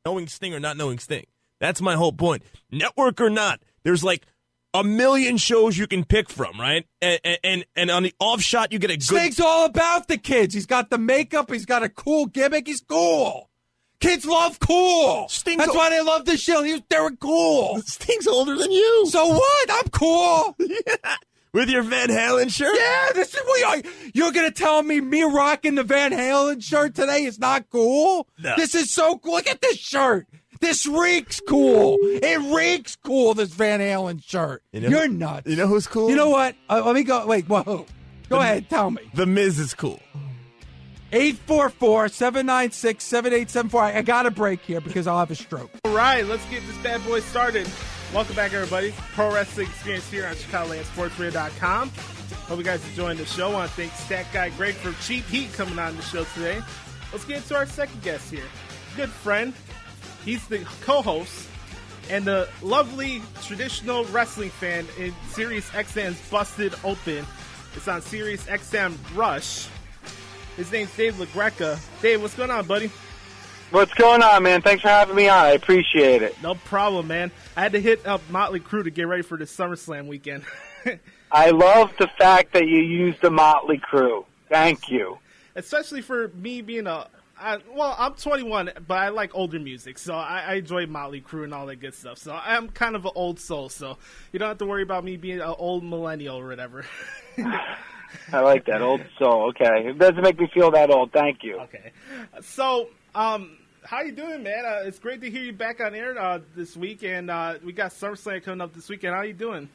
knowing Sting or not knowing Sting. That's my whole point. Network or not, there's like a million shows you can pick from, right? And on the off shot, you get a good... Sting's all about the kids. He's got the makeup. He's got a cool gimmick. He's cool. Kids love cool. That's why they love this show. They were cool. Sting's older than you. So what? I'm cool. Yeah. With your Van Halen shirt? Yeah, this is what you're going to tell me rocking the Van Halen shirt today is not cool? No. This is so cool. Look at this shirt. This reeks cool. It reeks cool, this Van Halen shirt. You're nuts. You know who's cool? You know what? Let me go. Wait, whoa. Go ahead. Tell me. The Miz is cool. 844-796-7874. I got a break here because I'll have a stroke. All right, let's get this bad boy started. Welcome back, everybody. Pro Wrestling Experience here on ChicagolandSportsRadio.com. Hope you guys enjoying the show. I want to thank Stat Guy Greg for Cheap Heat coming on the show today. Let's get into our second guest here. Good friend. He's the co-host and the lovely traditional wrestling fan in SiriusXM's Busted Open. It's on SiriusXM Rush. His name's Dave Lagreca. Dave, what's going on, buddy? What's going on, man? Thanks for having me on. I appreciate it. No problem, man. I had to hit up Motley Crue to get ready for the SummerSlam weekend. I love the fact that you used the Motley Crue. Thank you. Especially for me being I'm 21, but I like older music, so I enjoy Motley Crue and all that good stuff. So I'm kind of an old soul, so you don't have to worry about me being an old millennial or whatever. I like that, old soul. Okay. It doesn't make me feel that old. Thank you. Okay. So, how you doing, man? It's great to hear you back on air this week, and we got SummerSlam coming up this weekend. How you doing?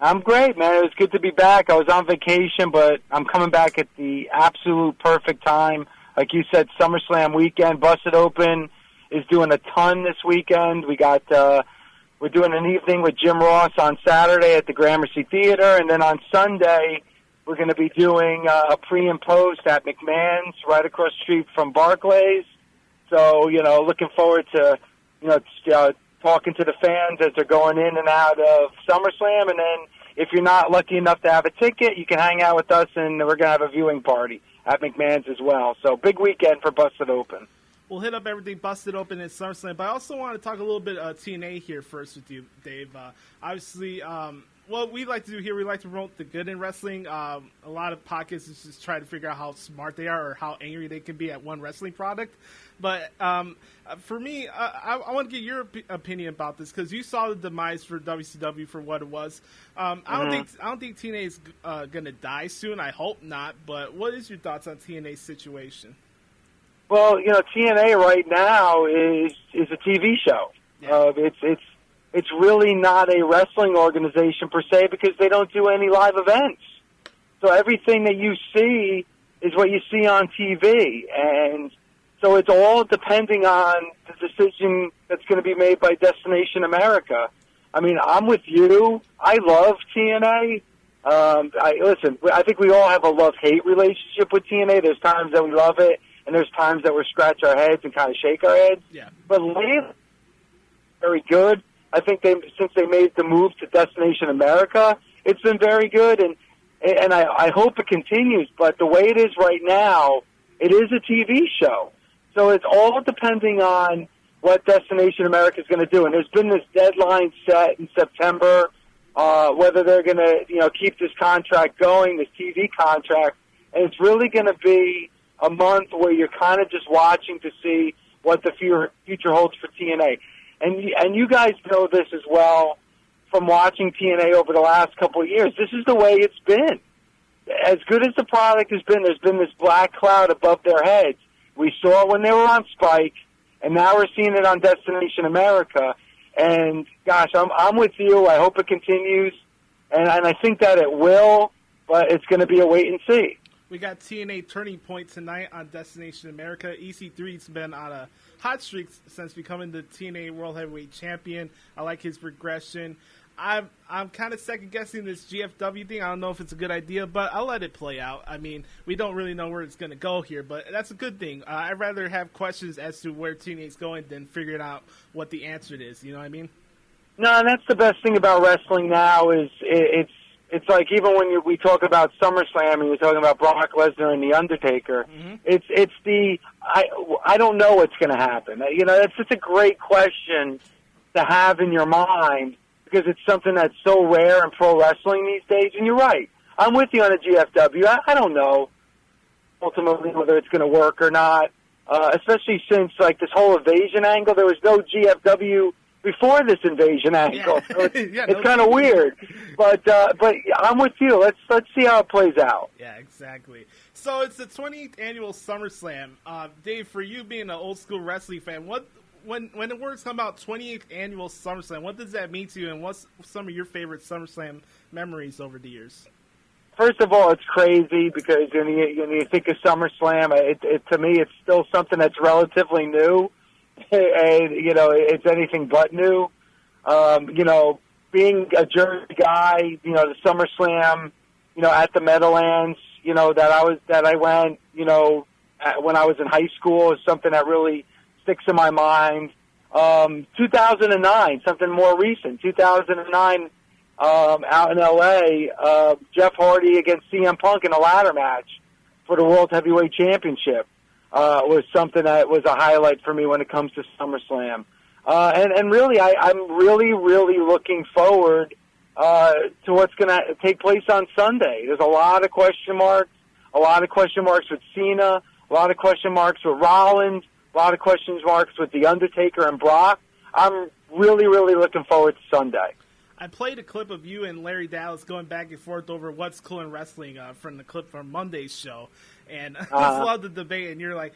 I'm great, man. It was good to be back. I was on vacation, but I'm coming back at the absolute perfect time. Like you said, SummerSlam weekend, Busted Open is doing a ton this weekend. We got we're doing an evening with Jim Ross on Saturday at the Gramercy Theater, and then on Sunday we're going to be doing a pre and post at McMahon's right across the street from Barclays. So, looking forward to, talking to the fans as they're going in and out of SummerSlam. And then if you're not lucky enough to have a ticket, you can hang out with us, and we're going to have a viewing party at McMahon's as well. So big weekend for Busted Open. We'll hit up everything Busted Open in SummerSlam, but I also want to talk a little bit TNA here first with you, Dave. Obviously, what we like to do here, we like to promote the good in wrestling. A lot of podcasts is just try to figure out how smart they are or how angry they can be at one wrestling product. But for me, I want to get your opinion about this because you saw the demise for WCW for what it was. I don't think TNA is going to die soon. I hope not. But what is your thoughts on TNA's situation? Well, TNA right now is a TV show. Yeah. It's really not a wrestling organization per se because they don't do any live events. So everything that you see is what you see on TV. And so it's all depending on the decision that's going to be made by Destination America. I mean, I'm with you. I love TNA. I think we all have a love-hate relationship with TNA. There's times that we love it, and there's times that we scratch our heads and kind of shake our heads. Yeah. But lately, very good. I think since they made the move to Destination America, it's been very good, and I hope it continues. But the way it is right now, it is a TV show. So it's all depending on what Destination America is going to do. And there's been this deadline set in September, whether they're going to keep this contract going, this TV contract. And it's really going to be a month where you're kind of just watching to see what the future holds for TNA. And you guys know this as well from watching TNA over the last couple of years. This is the way it's been. As good as the product has been, there's been this black cloud above their heads. We saw it when they were on Spike, and now we're seeing it on Destination America. And, gosh, I'm with you. I hope it continues. And I think that it will, but it's going to be a wait and see. We got TNA Turning Point tonight on Destination America. EC3's been on a hot streak since becoming the TNA World Heavyweight Champion. I like his progression. I'm kind of second-guessing this GFW thing. I don't know if it's a good idea, but I'll let it play out. I mean, we don't really know where it's going to go here, but that's a good thing. I'd rather have questions as to where TNA's going than figuring out what the answer is. You know what I mean? No, and that's the best thing about wrestling now is it's It's like even when we talk about SummerSlam and you're talking about Brock Lesnar and The Undertaker, I don't know what's going to happen. That's just a great question to have in your mind because it's something that's so rare in pro wrestling these days. And you're right. I'm with you on a GFW. I don't know ultimately whether it's going to work or not, especially since like this whole invasion angle. There was no GFW before this invasion angle. So it's kind of weird. But I'm with you. Let's see how it plays out. Yeah, exactly. So it's the 20th annual SummerSlam. Dave, for you being an old school wrestling fan, when the words come out 20th annual SummerSlam, what does that mean to you, and what's some of your favorite SummerSlam memories over the years? First of all, it's crazy because when you think of SummerSlam, to me it's still something that's relatively new. And, it's anything but new. Being a Jersey guy, the SummerSlam, at the Meadowlands, that I went, when I was in high school is something that really sticks in my mind. 2009, something more recent, 2009, out in LA, Jeff Hardy against CM Punk in a ladder match for the World Heavyweight Championship. Was something that was a highlight for me when it comes to SummerSlam. And really, I'm really, really looking forward to what's going to take place on Sunday. There's a lot of question marks with Cena, a lot of question marks with Rollins, a lot of question marks with The Undertaker and Brock. I'm really, really looking forward to Sunday. I played a clip of you and Larry Dallas going back and forth over what's cool in wrestling from the clip from Monday's show. And I just love the debate, and you're like,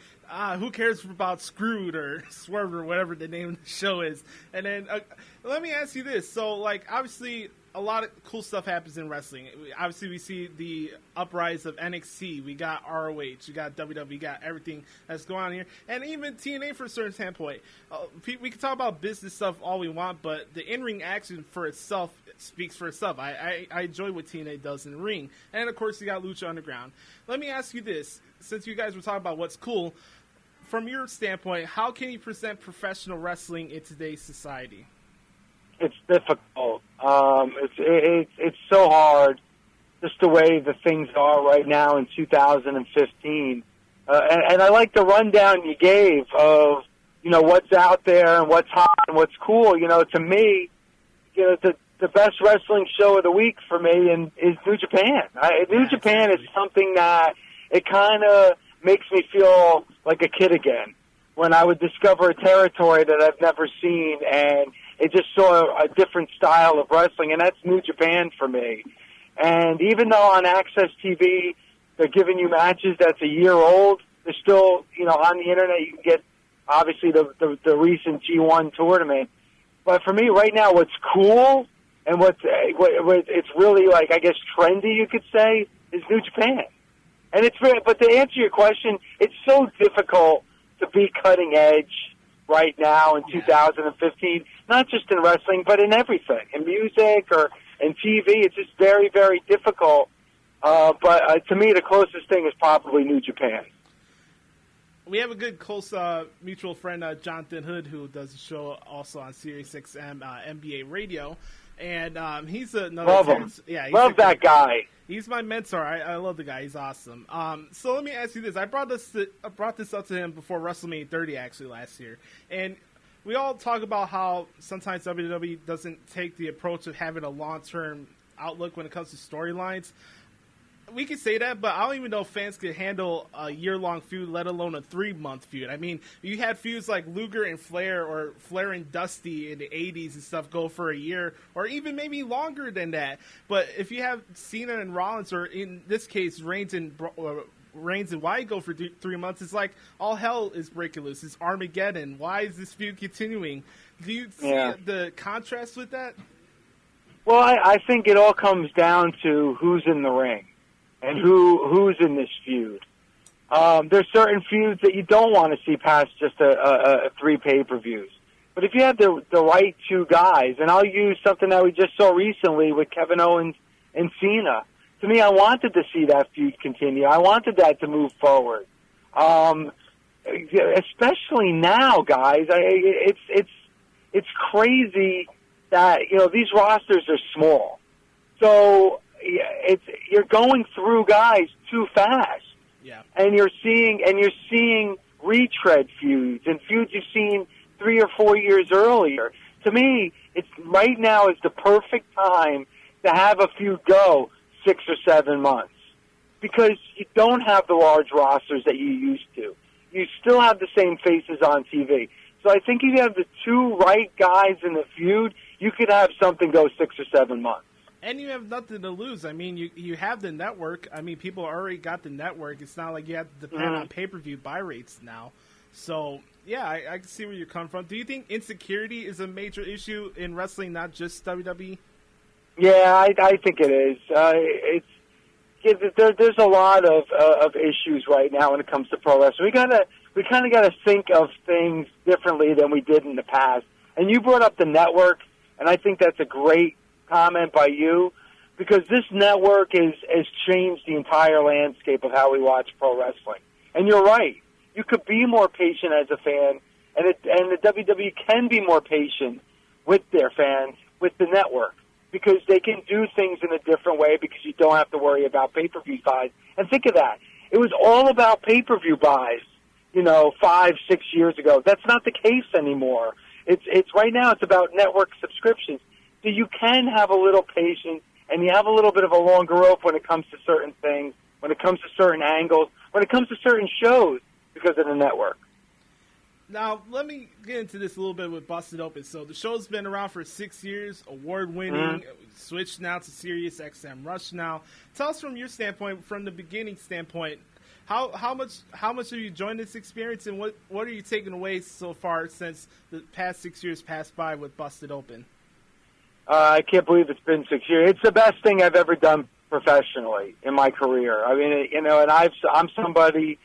who cares about Screwed or Swerve or whatever the name of the show is? And then let me ask you this. So, obviously, a lot of cool stuff happens in wrestling. Obviously, we see the uprise of NXT. We got ROH. We got WWE. We got everything that's going on here. And even TNA for a certain standpoint. We can talk about business stuff all we want, but the in-ring action for itself speaks for itself. I enjoy what TNA does in the ring. And, of course, you got Lucha Underground. Let me ask you this. Since you guys were talking about what's cool, from your standpoint, how can you present professional wrestling in today's society? It's difficult. It's so hard, just the way the things are right now in 2015. And I like the rundown you gave of what's out there and what's hot and what's cool. To me, the best wrestling show of the week for me is New Japan. New Japan is something that it kind of makes me feel like a kid again when I would discover a territory that I've never seen and it just saw a different style of wrestling, and that's New Japan for me. And even though on Access TV they're giving you matches that's a year old, they're still, on the internet you can get, obviously, the recent G1 tournament. But for me right now, what's cool and what it's really, I guess, trendy, you could say, is New Japan. And it's very, but to answer your question, it's so difficult to be cutting edge right now in 2015, not just in wrestling, but in everything, in music or in TV. It's just very, very difficult. But to me, the closest thing is probably New Japan. We have a good close mutual friend, Jonathan Hood, who does a show also on SiriusXM NBA Radio. And he's another... Love him. Yeah, love that guy. He's my mentor. I love the guy. He's awesome. So let me ask you this. I brought this up to him before WrestleMania 30, actually, last year. And we all talk about how sometimes WWE doesn't take the approach of having a long-term outlook when it comes to storylines. We could say that, but I don't even know if fans could handle a year-long feud, let alone a 3-month feud. I mean, you had feuds like Luger and Flair or Flair and Dusty in the 80s and stuff go for a year or even maybe longer than that. But if you have Cena and Rollins, or in this case, Reigns and Wyatt go for 3 months, it's like all hell is breaking loose. It's Armageddon. Why is this feud continuing? Do you see the contrast with that? Well, I think it all comes down to who's in the ring. And who's in this feud? There's certain feuds that you don't want to see past just a 3 pay-per-views. But if you have the right 2 guys, and I'll use something that we just saw recently with Kevin Owens and Cena. To me, I wanted to see that feud continue. I wanted that to move forward. Especially now, guys. It's crazy that these rosters are small. So you're going through guys too fast. Yeah. And you're seeing retread feuds and feuds you've seen 3 or 4 years earlier. To me, it's right now is the perfect time to have a feud go 6 or 7 months, because you don't have the large rosters that you used to. You still have the same faces on TV. So I think if you have the two right guys in the feud, you could have something go 6 or 7 months. And you have nothing to lose. I mean, you have the network. I mean, people already got the network. It's not like you have to depend on pay-per-view buy rates now. So, yeah, I can see where you're coming from. Do you think insecurity is a major issue in wrestling, not just WWE? Yeah, I think it is. There's a lot of issues right now when it comes to pro wrestling. We kind of got to think of things differently than we did in the past. And you brought up the network, and I think that's a great comment by you, because this network has changed the entire landscape of how we watch pro wrestling. And you're right. You could be more patient as a fan, and the WWE can be more patient with their fans, with the network, because they can do things in a different way, because you don't have to worry about pay-per-view buys. And think of that. It was all about pay-per-view buys, 5, 6 years ago. That's not the case anymore. It's right now it's about network subscriptions. So you can have a little patience, and you have a little bit of a longer rope when it comes to certain things, when it comes to certain angles, when it comes to certain shows, because of the network. Now, let me get into this a little bit with Busted Open. So the show's been around for 6 years, award-winning, switched now to SiriusXM Rush now. Tell us from your standpoint, from the beginning standpoint, how much have you enjoyed this experience, and what are you taking away so far since the past 6 years passed by with Busted Open? I can't believe it's been 6 years. It's the best thing I've ever done professionally in my career. I mean, and I'm somebody,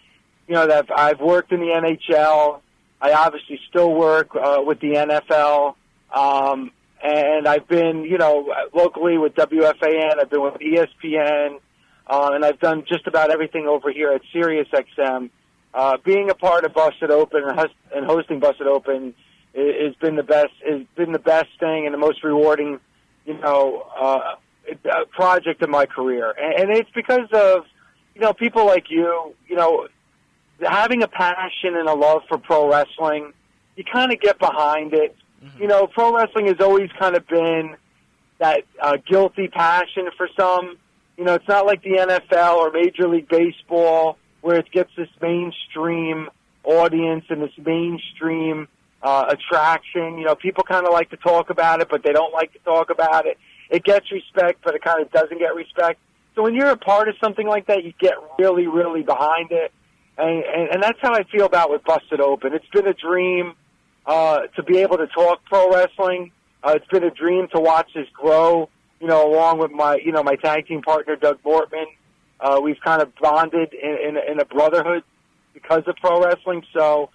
that I've worked in the NHL. I obviously still work with the NFL, and I've been, locally with WFAN. I've been with ESPN, and I've done just about everything over here at SiriusXM. Being a part of Busted Open and hosting Busted Open has been the best. Has been the best thing and the most rewarding, project of my career. And it's because of, people like you, having a passion and a love for pro wrestling. You kind of get behind it. Mm-hmm. Pro wrestling has always kind of been that guilty passion for some. It's not like the NFL or Major League Baseball where it gets this mainstream audience and this mainstream attraction. People kind of like to talk about it, but they don't like to talk about it. It gets respect, but it kind of doesn't get respect. So when you're a part of something like that, you get really, really behind it. And that's how I feel about with Busted Open. It's been a dream to be able to talk pro wrestling. It's been a dream to watch this grow, along with my tag team partner, Doug Bortman. We've kind of bonded in a brotherhood because of pro wrestling. So,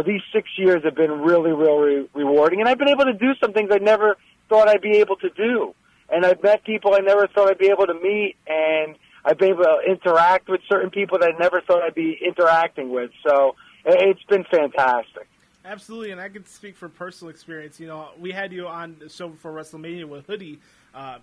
these 6 years have been really, really rewarding. And I've been able to do some things I never thought I'd be able to do. And I've met people I never thought I'd be able to meet. And I've been able to interact with certain people that I never thought I'd be interacting with. So it's been fantastic. Absolutely, and I can speak from personal experience. We had you on the show before WrestleMania with Hoodie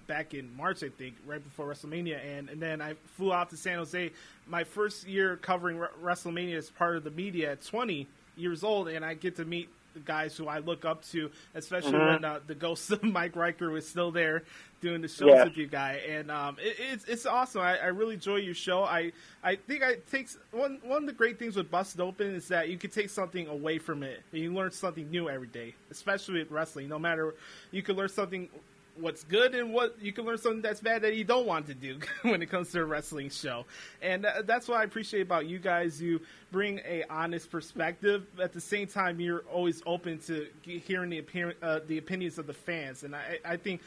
back in March, I think, right before WrestleMania. And then I flew out to San Jose. My first year covering WrestleMania as part of the media at 20 years old, and I get to meet the guys who I look up to, especially when the ghost of Mike Riker was still there doing the shows with you guys. And it's awesome. I really enjoy your show. I think it takes one of the great things with Busted Open is that you can take something away from it and you learn something new every day, especially with wrestling. No matter, you can learn something what's good and what you can learn something that's bad that you don't want to do when it comes to a wrestling show. And that's what I appreciate about you guys. You bring a honest perspective. At the same time, you're always open to hearing the opinions of the fans. And I think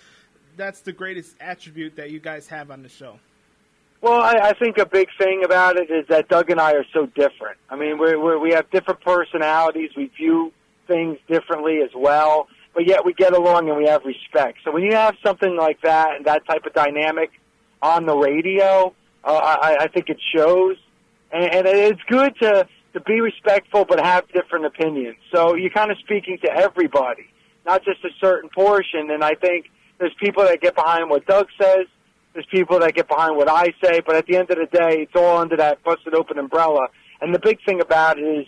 that's the greatest attribute that you guys have on the show. Well, I think a big thing about it is that Doug and I are so different. I mean, we have different personalities. We view things differently as well. But yet we get along and we have respect. So when you have something like that and that type of dynamic on the radio, I think it shows. And it's good to be respectful but have different opinions. So you're kind of speaking to everybody, not just a certain portion. And I think there's people that get behind what Doug says. There's people that get behind what I say, but at the end of the day, it's all under that Busted Open umbrella. And the big thing about it is,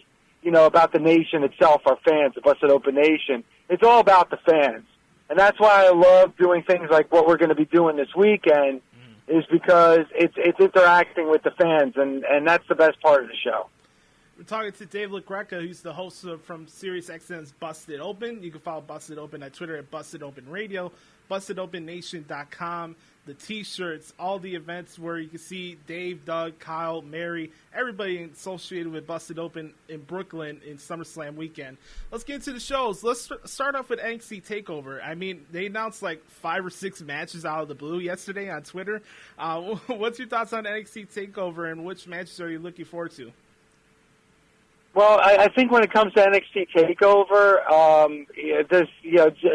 about the nation itself, our fans, the Busted Open Nation. It's all about the fans. And that's why I love doing things like what we're going to be doing this weekend, is because it's interacting with the fans, and that's the best part of the show. We're talking to Dave Lagreca, who's the host from SiriusXM's Busted Open. You can follow Busted Open on Twitter at Busted Open Radio, BustedOpenNation.com, the T-shirts, all the events where you can see Dave, Doug, Kyle, Mary, everybody associated with Busted Open in Brooklyn in SummerSlam weekend. Let's get into the shows. Let's start off with NXT TakeOver. I mean, they announced like 5 or 6 matches out of the blue yesterday on Twitter. What's your thoughts on NXT TakeOver, and which matches are you looking forward to? Well, I think when it comes to NXT TakeOver,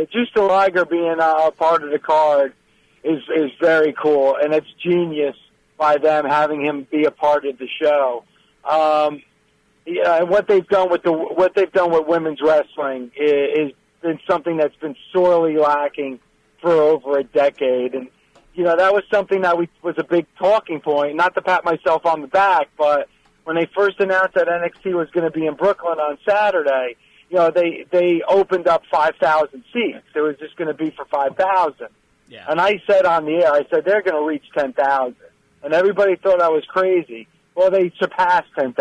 Juice the Liger being a part of the card is very cool, and it's genius by them having him be a part of the show. And what they've done with women's wrestling is been something that's been sorely lacking for over a decade, and that was something that was a big talking point. Not to pat myself on the back, but when they first announced that NXT was going to be in Brooklyn on Saturday, they opened up 5,000 seats. It was just going to be for 5,000. Yeah. And I said on the air, they're going to reach 10,000. And everybody thought I was crazy. Well, they surpassed 10,000.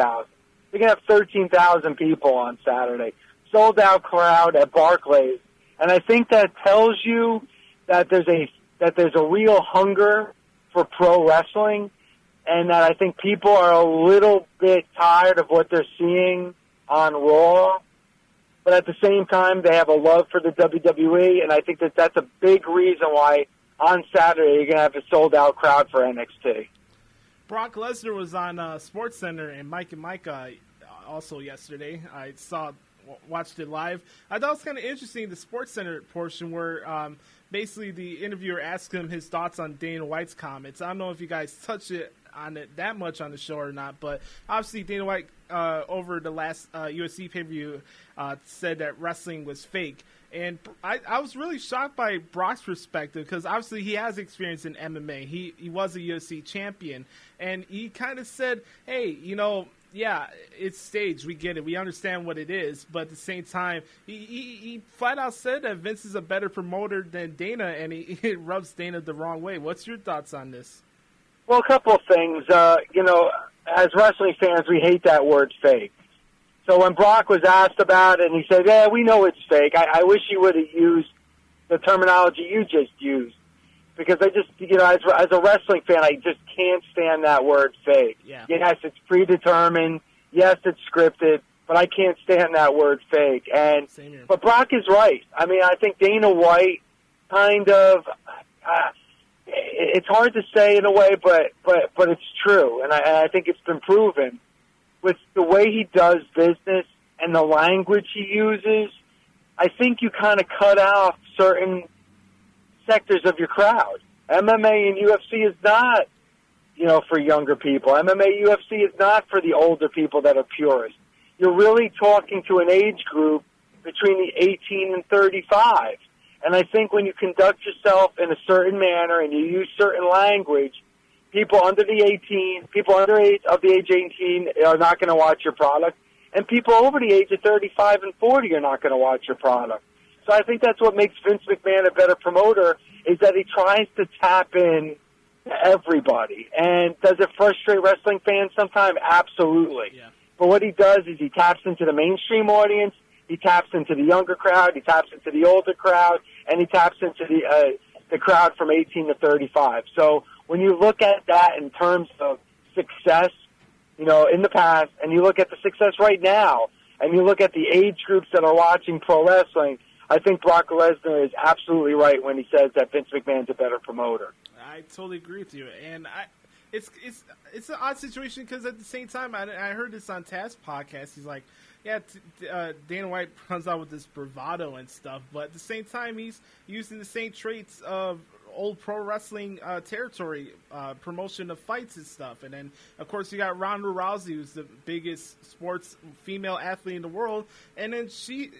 They're going to have 13,000 people on Saturday. Sold out crowd at Barclays. And I think that tells you that there's a real hunger for pro wrestling, and that I think people are a little bit tired of what they're seeing on Raw. But at the same time, they have a love for the WWE, and I think that's a big reason why on Saturday you're going to have a sold-out crowd for NXT. Brock Lesnar was on SportsCenter and Mike and Mike also yesterday. I watched it live. I thought it was kind of interesting, the SportsCenter portion where basically the interviewer asked him his thoughts on Dana White's comments. I don't know if you guys touched on it that much on the show or not, but obviously Dana White over the last UFC pay-per-view said that wrestling was fake. And I was really shocked by Brock's perspective, because obviously he has experience in MMA. He was a UFC champion, and he kind of said, hey, yeah, it's staged. We get it. We understand what it is. But at the same time, he flat out said that Vince is a better promoter than Dana, and he rubs Dana the wrong way. What's your thoughts on this? Well, a couple of things. As wrestling fans, we hate that word fake. So when Brock was asked about it, and he said, yeah, we know it's fake, I wish he would have used the terminology you just used. Because I just, as a wrestling fan, I just can't stand that word fake. Yeah. Yes, it's predetermined. Yes, it's scripted. But I can't stand that word fake. But Brock is right. I mean, I think Dana White kind of... it's hard to say in a way, but it's true, and I think it's been proven with the way he does business and the language he uses. I think you kind of cut out certain sectors of your crowd. MMA and UFC is not, for younger people. MMA, UFC is not for the older people that are purists. You're really talking to an age group between the 18 and 35. And I think when you conduct yourself in a certain manner and you use certain language, people under the age of the age 18 are not going to watch your product, and people over the age of 35 and 40 are not going to watch your product. So I think that's what makes Vince McMahon a better promoter, is that he tries to tap in to everybody. And does it frustrate wrestling fans sometimes? Absolutely. Yeah. But what he does is he taps into the mainstream audience, he taps into the younger crowd, he taps into the older crowd, and he taps into the crowd from 18 to 35. So when you look at that in terms of success, in the past, and you look at the success right now, and you look at the age groups that are watching pro wrestling, I think Brock Lesnar is absolutely right when he says that Vince McMahon's a better promoter. I totally agree with you, and it's an odd situation, because at the same time, I heard this on Taz's podcast. He's like, yeah, Dana White comes out with this bravado and stuff, but at the same time, he's using the same traits of old pro wrestling territory, promotion of fights and stuff. And then, of course, you got Ronda Rousey, who's the biggest sports female athlete in the world, and then she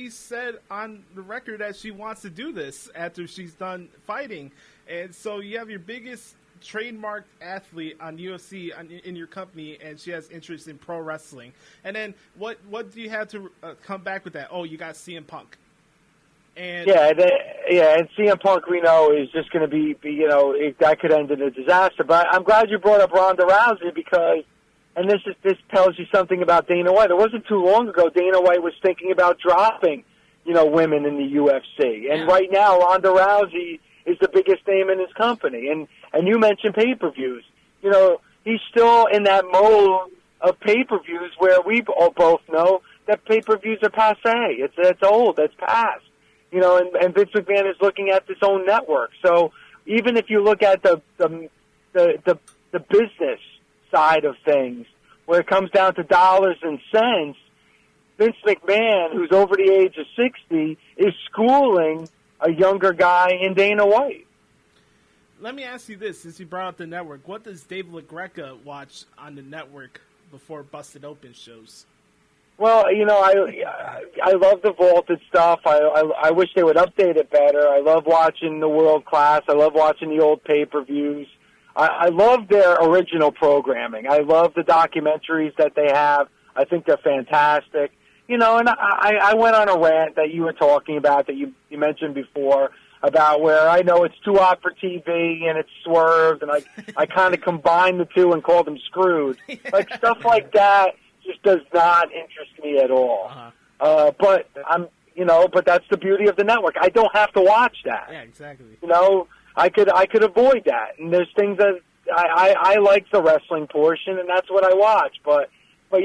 said on the record that she wants to do this after she's done fighting. And so you have your biggest trademarked athlete on UFC in your company, and she has interest in pro wrestling. And then what do you have to come back with that? Oh, you got CM Punk. And and CM Punk we know is just going to be that could end in a disaster. But I'm glad you brought up Ronda Rousey because, and this tells you something about Dana White. It wasn't too long ago Dana White was thinking about dropping, women in the UFC, and right now Ronda Rousey is the biggest name in his company. And you mentioned pay-per-views. He's still in that mode of pay-per-views where we all both know that pay-per-views are passé. It's old. It's past. And Vince McMahon is looking at his own network. So even if you look at the business side of things, where it comes down to dollars and cents, Vince McMahon, who's over the age of 60, is schooling a younger guy in Dana White. Let me ask you this, since you brought up the network. What does Dave Lagreca watch on the network before Busted Open shows? Well, I love the vaulted stuff. I wish they would update it better. I love watching the World Class. I love watching the old pay-per-views. I love their original programming. I love the documentaries that they have. I think they're fantastic. And I went on a rant that you were talking about, that you mentioned before, about where I know it's too hot for TV and it's swerved, and I kind of combined the two and called them screwed. Like stuff like that just does not interest me at all. But but that's the beauty of the network. I don't have to watch that. Yeah, exactly. I could avoid that. And there's things that I like the wrestling portion, and that's what I watch. But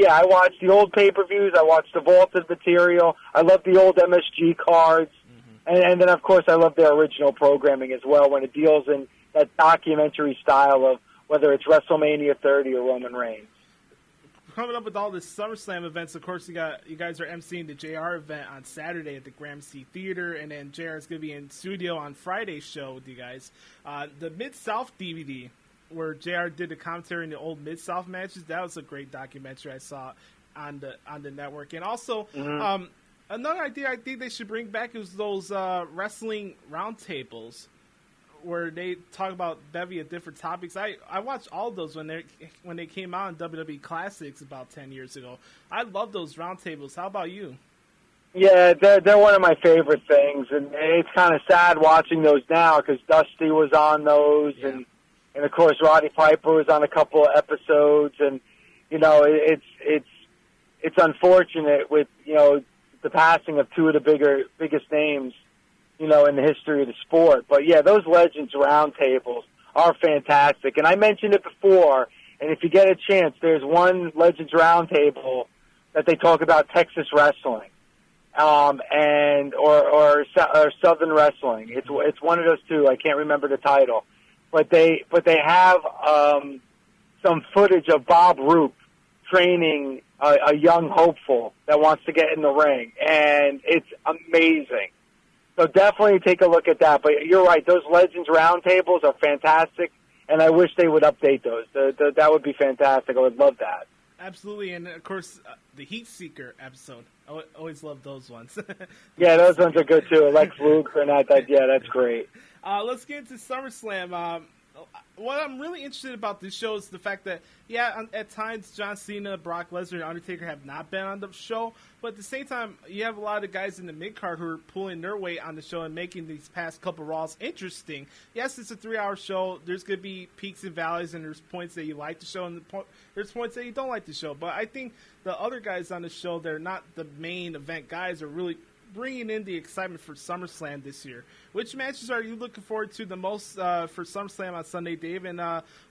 yeah, I watch the old pay-per-views. I watch the vaulted material. I love the old MSG cards. And then, of course, I love their original programming as well when it deals in that documentary style of whether it's WrestleMania 30 or Roman Reigns. Coming up with all the SummerSlam events, of course, you guys are emceeing the JR event on Saturday at the Gramercy Theater, and then JR is going to be in studio on Friday's show with you guys. The Mid-South DVD, where JR did the commentary in the old Mid-South matches, that was a great documentary I saw on the network. And also, another idea I think they should bring back is those wrestling roundtables, where they talk about bevy of different topics. I watched all of those when they came out in WWE Classics about 10 years ago. I love those roundtables. How about you? Yeah, they're one of my favorite things, and it's kind of sad watching those now because Dusty was on those, and of course Roddy Piper was on a couple of episodes, and it's unfortunate with the passing of two of the biggest names in the history of the sport. But yeah, those Legends Roundtables are fantastic. And I mentioned it before, and if you get a chance, there's one Legends Roundtable that they talk about Texas wrestling, or Southern wrestling. It's one of those two. I can't remember the title. But they have some footage of Bob Roop training a young hopeful that wants to get in the ring, and it's amazing. So definitely take a look at that. But you're right; those Legends Roundtables are fantastic, and I wish they would update those. That would be fantastic. I would love that. Absolutely, and of course, the Heat Seeker episode. I always love those ones. Yeah, those ones are good too. Lex Luger and that. Yeah, that's great. Let's get into SummerSlam. What I'm really interested about this show is the fact that, at times John Cena, Brock Lesnar, and Undertaker have not been on the show, but at the same time, you have a lot of guys in the mid-card who are pulling their weight on the show and making these past couple Raws interesting. Yes, it's a 3-hour show. There's going to be peaks and valleys, and there's points that you like the show, and there's points that you don't like the show. But I think the other guys on the show, they're not the main event guys, are really bringing in the excitement for SummerSlam this year. Which matches are you looking forward to the most for SummerSlam on Sunday, Dave? And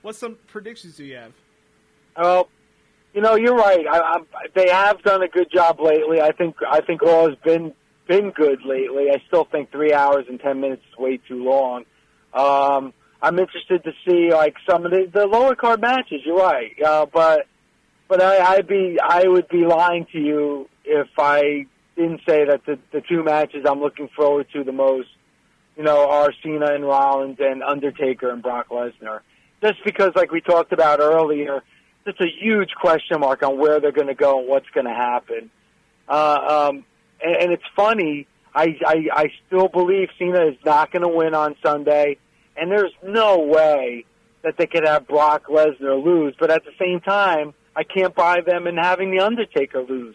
what some predictions do you have? Well, you're right. They have done a good job lately. I think Raw has been good lately. I still think 3 hours and 10 minutes is way too long. I'm interested to see some of the lower card matches. You're right, but I would be lying to you if I didn't say that the two matches I'm looking forward to the most, are Cena and Rollins and Undertaker and Brock Lesnar. Just because, like we talked about earlier, it's a huge question mark on where they're going to go and what's going to happen. And it's funny, I still believe Cena is not going to win on Sunday, and there's no way that they could have Brock Lesnar lose, but at the same time, I can't buy them in having The Undertaker lose.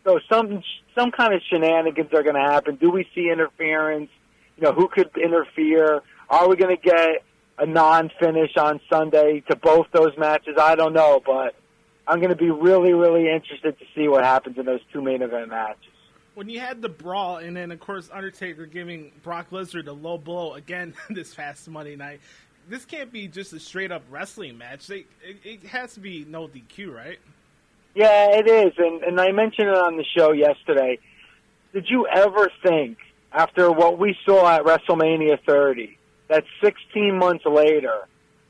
So some kind of shenanigans are going to happen. Do we see interference? Who could interfere? Are we going to get a non-finish on Sunday to both those matches? I don't know, but I'm going to be really, really interested to see what happens in those two main event matches. When you had the brawl, and then, of course, Undertaker giving Brock Lesnar the low blow again this past Monday night, this can't be just a straight-up wrestling match. It has to be no DQ, right? Yeah, it is, and I mentioned it on the show yesterday. Did you ever think, after what we saw at WrestleMania 30, that 16 months later,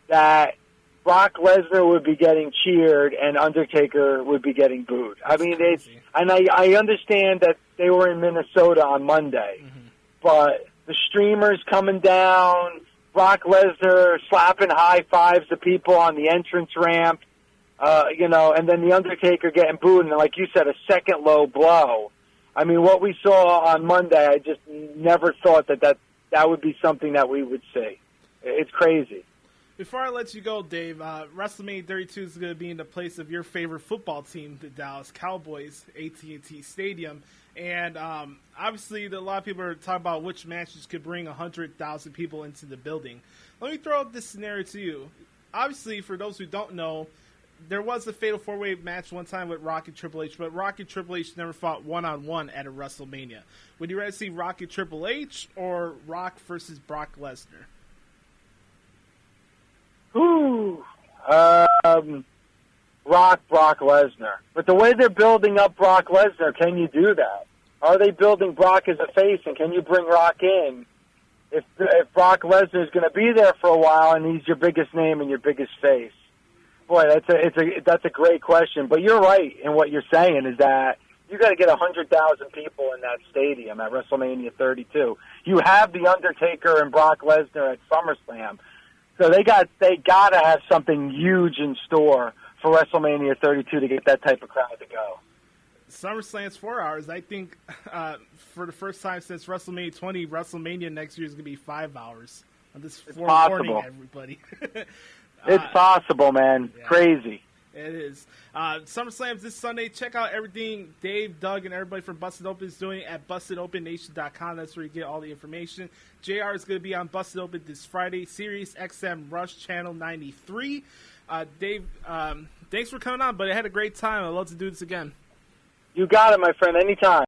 that Brock Lesnar would be getting cheered and Undertaker would be getting booed? I mean, I understand that they were in Minnesota on Monday, but the streamers coming down, Brock Lesnar slapping high fives to people on the entrance ramp, and then the Undertaker getting booed, and like you said, a second low blow. I mean, what we saw on Monday, I just never thought that would be something that we would see. It's crazy. Before I let you go, Dave, WrestleMania 32 is going to be in the place of your favorite football team, the Dallas Cowboys, AT&T Stadium. And obviously, a lot of people are talking about which matches could bring 100,000 people into the building. Let me throw out this scenario to you. Obviously, for those who don't know, there was a Fatal 4-Way match one time with Rock and Triple H, but Rock and Triple H never fought one-on-one at a WrestleMania. Would you rather see Rock and Triple H or Rock versus Brock Lesnar? Brock Lesnar. But the way they're building up Brock Lesnar, can you do that? Are they building Brock as a face, and can you bring Rock in? If Brock Lesnar is going to be there for a while and he's your biggest name and your biggest face? Boy, that's a great question. But you're right in what you're saying, is that you got to get 100,000 people in that stadium at WrestleMania 32. You have The Undertaker and Brock Lesnar at SummerSlam. So they got to have something huge in store for WrestleMania 32 to get that type of crowd to go. SummerSlam's 4 hours. I think for the first time since WrestleMania 20, WrestleMania next year is going to be 5 hours. I'm just forewarning everybody. It's possible, man. Yeah. Crazy. It is. SummerSlam's this Sunday. Check out everything Dave, Doug, and everybody from Busted Open is doing at BustedOpenNation.com. That's where you get all the information. JR is going to be on Busted Open this Friday, SiriusXM Rush Channel 93. Dave, thanks for coming on, but I had a great time. I'd love to do this again. You got it, my friend. Anytime.